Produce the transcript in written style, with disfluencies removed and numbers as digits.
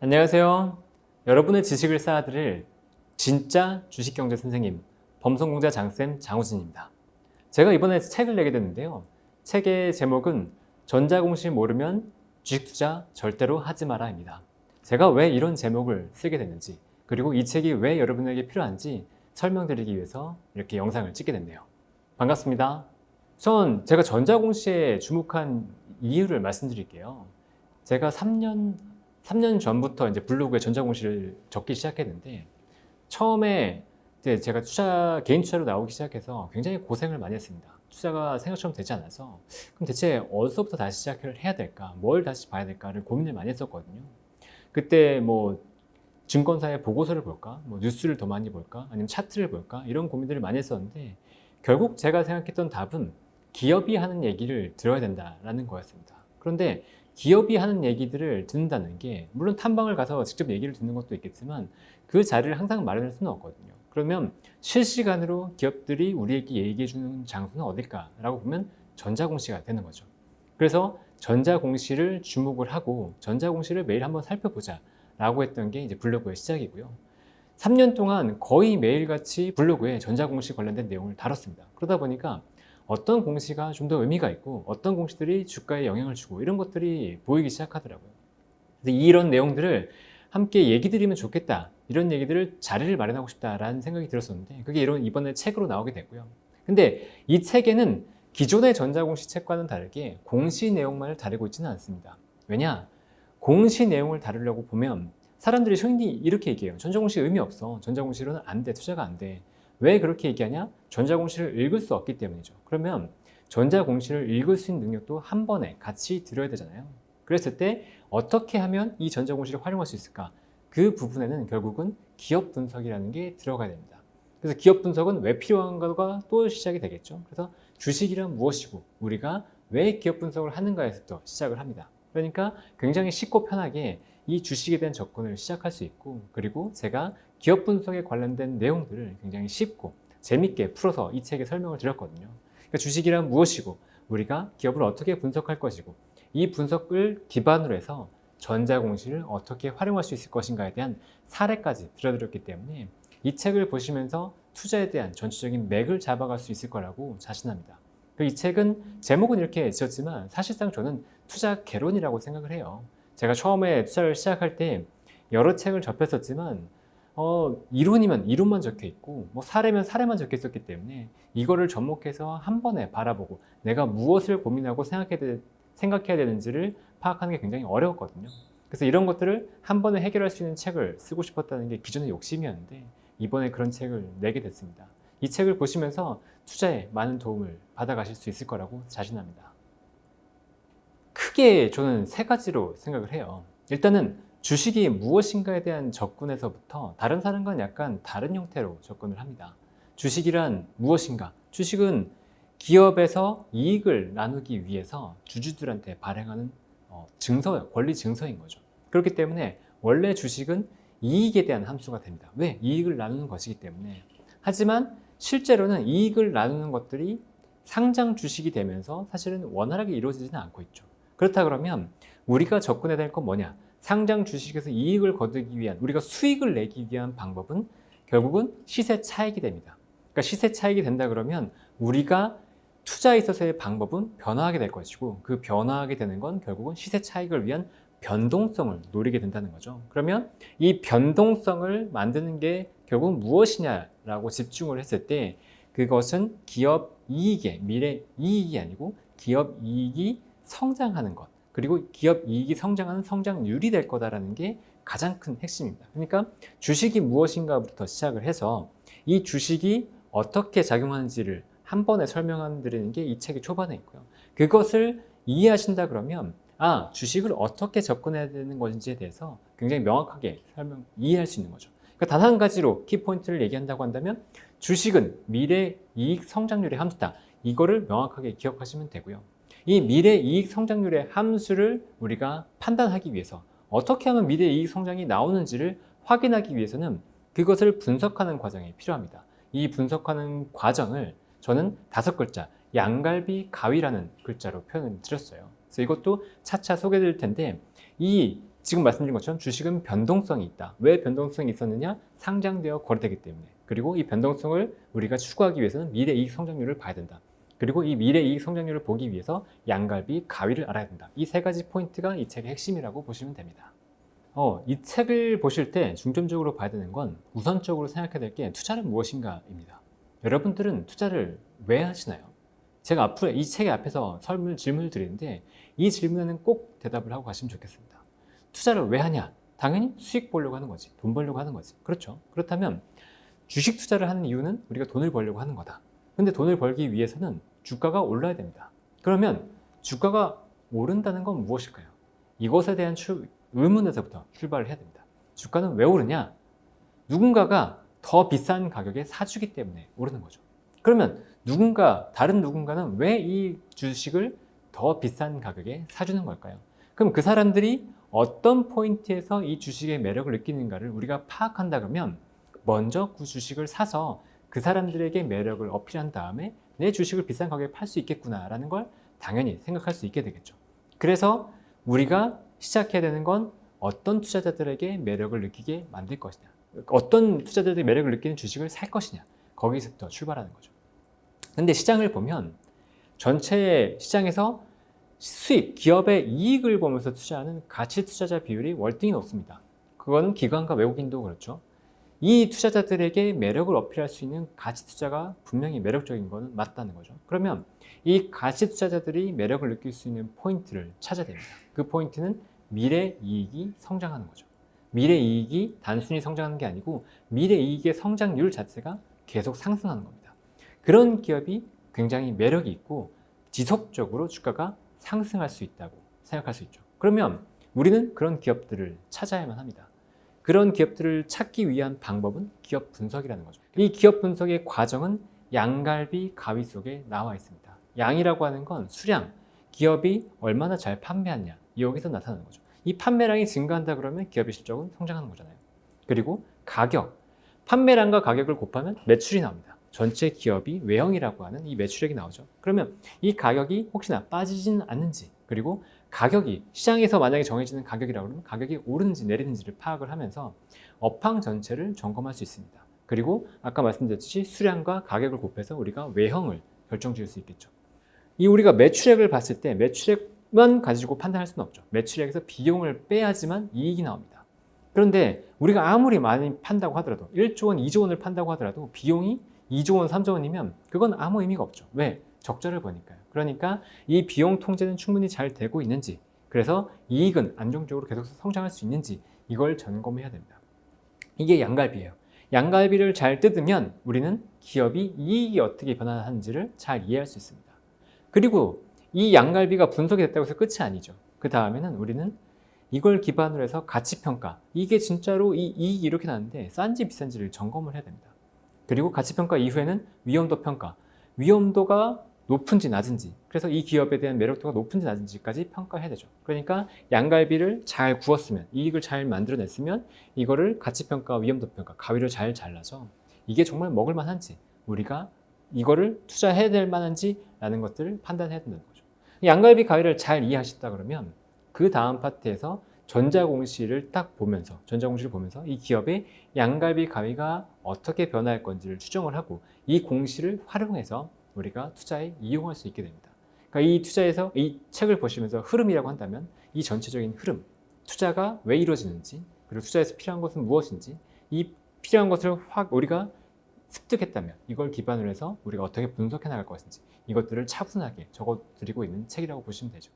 안녕하세요. 여러분의 지식을 쌓아드릴 진짜 주식경제 선생님, 범성공자 장쌤 장우진입니다. 제가 이번에 책을 내게 됐는데요. 책의 제목은 전자공시 모르면 주식 투자 절대로 하지 마라입니다. 제가 왜 이런 제목을 쓰게 됐는지, 그리고 이 책이 왜 여러분에게 필요한지 설명드리기 위해서 이렇게 영상을 찍게 됐네요. 반갑습니다. 제가 전자공시에 주목한 이유를 말씀드릴게요. 제가 3년 전부터 이제 블로그에 전자공시를 적기 시작했는데, 처음에 이제 제가 개인 투자로 나오기 시작해서 굉장히 고생을 많이 했습니다. 투자가 생각처럼 되지 않아서, 그럼 대체 어디서부터 다시 시작을 해야 될까? 뭘 다시 봐야 될까를 고민을 많이 했었거든요. 그때 뭐 증권사의 보고서를 볼까? 뭐 뉴스를 더 많이 볼까? 아니면 차트를 볼까? 이런 고민들을 많이 했었는데, 결국 제가 생각했던 답은 기업이 하는 얘기를 들어야 된다라는 거였습니다. 그런데 기업이 하는 얘기들을 듣는다는 게, 물론 탐방을 가서 직접 얘기를 듣는 것도 있겠지만 그 자리를 항상 마련할 수는 없거든요. 그러면 실시간으로 기업들이 우리에게 얘기해 주는 장소는 어딜까라고 보면 전자공시가 되는 거죠. 그래서 전자공시를 주목을 하고 전자공시를 매일 한번 살펴보자 라고 했던 게 이제 블로그의 시작이고요. 3년 동안 거의 매일같이 블로그에 전자공시 관련된 내용을 다뤘습니다. 그러다 보니까 어떤 공시가 좀 더 의미가 있고 어떤 공시들이 주가에 영향을 주고 이런 것들이 보이기 시작하더라고요. 그래서 이런 내용들을 함께 얘기 드리면 좋겠다, 이런 얘기들을 자리를 마련하고 싶다라는 생각이 들었었는데, 그게 이번에 책으로 나오게 됐고요. 근데 이 책에는 기존의 전자공시 책과는 다르게 공시 내용만을 다루고 있지는 않습니다. 왜냐? 공시 내용을 다루려고 보면 사람들이 흔히 이렇게 얘기해요. 전자공시 의미 없어. 전자공시로는 안 돼. 투자가 안 돼. 왜 그렇게 얘기하냐? 전자공시를 읽을 수 없기 때문이죠. 그러면 전자공시를 읽을 수 있는 능력도 한 번에 같이 들어야 되잖아요. 그랬을 때 어떻게 하면 이 전자공시를 활용할 수 있을까? 그 부분에는 결국은 기업 분석이라는 게 들어가야 됩니다. 그래서 기업 분석은 왜 필요한가가 또 시작이 되겠죠. 그래서 주식이란 무엇이고 우리가 왜 기업 분석을 하는가에서부터 시작을 합니다. 그러니까 굉장히 쉽고 편하게 이 주식에 대한 접근을 시작할 수 있고, 그리고 제가 기업 분석에 관련된 내용들을 굉장히 쉽고 재밌게 풀어서 이 책에 설명을 드렸거든요. 그러니까 주식이란 무엇이고 우리가 기업을 어떻게 분석할 것이고 이 분석을 기반으로 해서 전자공시를 어떻게 활용할 수 있을 것인가에 대한 사례까지 들어드렸기 때문에 이 책을 보시면서 투자에 대한 전체적인 맥을 잡아갈 수 있을 거라고 자신합니다. 이 책은 제목은 이렇게 지었지만 사실상 저는 투자 개론이라고 생각을 해요. 제가 처음에 투자를 시작할 때 여러 책을 접했었지만 이론이면 이론만 적혀 있고 뭐 사례면 사례만 적혀 있었기 때문에 이거를 접목해서 한 번에 바라보고 내가 무엇을 고민하고 생각해야 되는지를 파악하는 게 굉장히 어려웠거든요. 그래서 이런 것들을 한 번에 해결할 수 있는 책을 쓰고 싶었다는 게 기존의 욕심이었는데, 이번에 그런 책을 내게 됐습니다. 이 책을 보시면서 투자에 많은 도움을 받아가실 수 있을 거라고 자신합니다. 크게 저는 세 가지로 생각을 해요. 일단은 주식이 무엇인가에 대한 접근에서부터 다른 사람과는 약간 다른 형태로 접근을 합니다. 주식이란 무엇인가? 주식은 기업에서 이익을 나누기 위해서 주주들한테 발행하는 권리 증서인 거죠. 그렇기 때문에 원래 주식은 이익에 대한 함수가 됩니다. 왜? 이익을 나누는 것이기 때문에. 하지만 실제로는 이익을 나누는 것들이 상장 주식이 되면서 사실은 원활하게 이루어지지는 않고 있죠. 그렇다 그러면 우리가 접근해야 될 건 뭐냐? 상장 주식에서 이익을 거두기 위한, 우리가 수익을 내기 위한 방법은 결국은 시세 차익이 됩니다. 그러니까 시세 차익이 된다 그러면 우리가 투자에 있어서의 방법은 변화하게 될 것이고, 그 변화하게 되는 건 결국은 시세 차익을 위한 변동성을 노리게 된다는 거죠. 그러면 이 변동성을 만드는 게 결국 무엇이냐라고 집중을 했을 때, 그것은 기업 이익의 미래 이익이 아니고 기업 이익이 성장하는 것, 그리고 기업 이익이 성장하는 성장률이 될 거다라는 게 가장 큰 핵심입니다. 그러니까 주식이 무엇인가부터 시작을 해서 이 주식이 어떻게 작용하는지를 한 번에 설명드리는 게 이 책의 초반에 있고요. 그것을 이해하신다 그러면 주식을 어떻게 접근해야 되는 것인지에 대해서 굉장히 명확하게 이해할 수 있는 거죠. 그러니까 단 한 가지로 키포인트를 얘기한다고 한다면 주식은 미래 이익 성장률의 함수다. 이거를 명확하게 기억하시면 되고요. 이 미래 이익 성장률의 함수를 우리가 판단하기 위해서 어떻게 하면 미래 이익 성장이 나오는지를 확인하기 위해서는 그것을 분석하는 과정이 필요합니다. 이 분석하는 과정을 저는 5글자, 양갈비 가위라는 글자로 표현을 드렸어요. 그래서 이것도 차차 소개해 드릴 텐데, 이 지금 말씀드린 것처럼 주식은 변동성이 있다. 왜 변동성이 있었느냐? 상장되어 거래되기 때문에. 그리고 이 변동성을 우리가 추구하기 위해서는 미래 이익 성장률을 봐야 된다. 그리고 이 미래 이익 성장률을 보기 위해서 양갈비, 가위를 알아야 된다. 이 세 가지 포인트가 이 책의 핵심이라고 보시면 됩니다. 이 책을 보실 때 중점적으로 봐야 되는 건 우선적으로 생각해야 될 게 투자는 무엇인가입니다. 여러분들은 투자를 왜 하시나요? 제가 앞으로 이 책의 앞에서 질문을 드리는데 이 질문에는 꼭 대답을 하고 가시면 좋겠습니다. 투자를 왜 하냐? 당연히 수익 보려고 하는 거지. 돈 벌려고 하는 거지. 그렇죠? 그렇다면 주식 투자를 하는 이유는 우리가 돈을 벌려고 하는 거다. 근데 돈을 벌기 위해서는 주가가 올라야 됩니다. 그러면 주가가 오른다는 건 무엇일까요? 이것에 대한 의문에서부터 출발을 해야 됩니다. 주가는 왜 오르냐? 누군가가 더 비싼 가격에 사주기 때문에 오르는 거죠. 그러면 다른 누군가는 왜 이 주식을 더 비싼 가격에 사주는 걸까요? 그럼 그 사람들이 어떤 포인트에서 이 주식의 매력을 느끼는가를 우리가 파악한다 그러면 먼저 그 주식을 사서 그 사람들에게 매력을 어필한 다음에 내 주식을 비싼 가격에 팔 수 있겠구나라는 걸 당연히 생각할 수 있게 되겠죠. 그래서 우리가 시작해야 되는 건 어떤 투자자들에게 매력을 느끼게 만들 것이냐, 어떤 투자자들이 매력을 느끼는 주식을 살 것이냐, 거기서부터 출발하는 거죠. 근데 시장을 보면 전체 시장에서 수익, 기업의 이익을 보면서 투자하는 가치 투자자 비율이 월등히 높습니다. 그건 기관과 외국인도 그렇죠. 이 투자자들에게 매력을 어필할 수 있는 가치 투자가 분명히 매력적인 것은 맞다는 거죠. 그러면 이 가치 투자자들이 매력을 느낄 수 있는 포인트를 찾아야 됩니다. 그 포인트는 미래 이익이 성장하는 거죠. 미래 이익이 단순히 성장하는 게 아니고 미래 이익의 성장률 자체가 계속 상승하는 겁니다. 그런 기업이 굉장히 매력이 있고 지속적으로 주가가 상승할 수 있다고 생각할 수 있죠. 그러면 우리는 그런 기업들을 찾아야만 합니다. 그런 기업들을 찾기 위한 방법은 기업 분석이라는 거죠. 이 기업 분석의 과정은 양갈비 가위 속에 나와 있습니다. 양이라고 하는 건 수량, 기업이 얼마나 잘 판매하냐, 여기서 나타나는 거죠. 이 판매량이 증가한다 그러면 기업의 실적은 성장하는 거잖아요. 그리고 가격, 판매량과 가격을 곱하면 매출이 나옵니다. 전체 기업이 외형이라고 하는 이 매출액이 나오죠. 그러면 이 가격이 혹시나 빠지진 않는지, 그리고 가격이 시장에서 만약에 정해지는 가격이라고 그러면 가격이 오르는지 내리는지를 파악을 하면서 업황 전체를 점검할 수 있습니다. 그리고 아까 말씀드렸듯이 수량과 가격을 곱해서 우리가 외형을 결정지을 수 있겠죠. 이 우리가 매출액을 봤을 때 매출액만 가지고 판단할 수는 없죠. 매출액에서 비용을 빼야지만 이익이 나옵니다. 그런데 우리가 아무리 많이 판다고 하더라도 1조 원, 2조 원을 판다고 하더라도 비용이 2조 원, 3조 원이면 그건 아무 의미가 없죠. 왜? 적자를 보니까요. 그러니까 이 비용 통제는 충분히 잘 되고 있는지, 그래서 이익은 안정적으로 계속 성장할 수 있는지 이걸 점검해야 됩니다. 이게 양갈비예요. 양갈비를 잘 뜯으면 우리는 기업이 이익이 어떻게 변화하는지를 잘 이해할 수 있습니다. 그리고 이 양갈비가 분석이 됐다고 해서 끝이 아니죠. 그 다음에는 우리는 이걸 기반으로 해서 가치평가, 이게 진짜로 이 이익이 이렇게 나는데 싼지 비싼지를 점검을 해야 됩니다. 그리고 가치평가 이후에는 위험도 평가, 위험도가 높은지 낮은지, 그래서 이 기업에 대한 매력도가 높은지 낮은지까지 평가해야 되죠. 그러니까 양갈비를 잘 구웠으면, 이익을 잘 만들어냈으면 이거를 가치평가, 위험도평가, 가위로 잘 잘라서 이게 정말 먹을 만한지, 우리가 이거를 투자해야 될 만한지 라는 것들을 판단해야 된다는 거죠. 양갈비 가위를 잘 이해하셨다 그러면 그 다음 파트에서 전자공시를 보면서 이 기업의 양갈비 가위가 어떻게 변화할 건지를 추정을 하고 이 공시를 활용해서 우리가 투자에 이용할 수 있게 됩니다. 그러니까 이 투자에서 이 책을 보시면서 흐름이라고 한다면 이 전체적인 흐름, 투자가 왜 이루어지는지, 그리고 투자에서 필요한 것은 무엇인지, 이 필요한 것을 우리가 습득했다면 이걸 기반으로 해서 우리가 어떻게 분석해 나갈 것인지 이것들을 차분하게 적어드리고 있는 책이라고 보시면 되죠.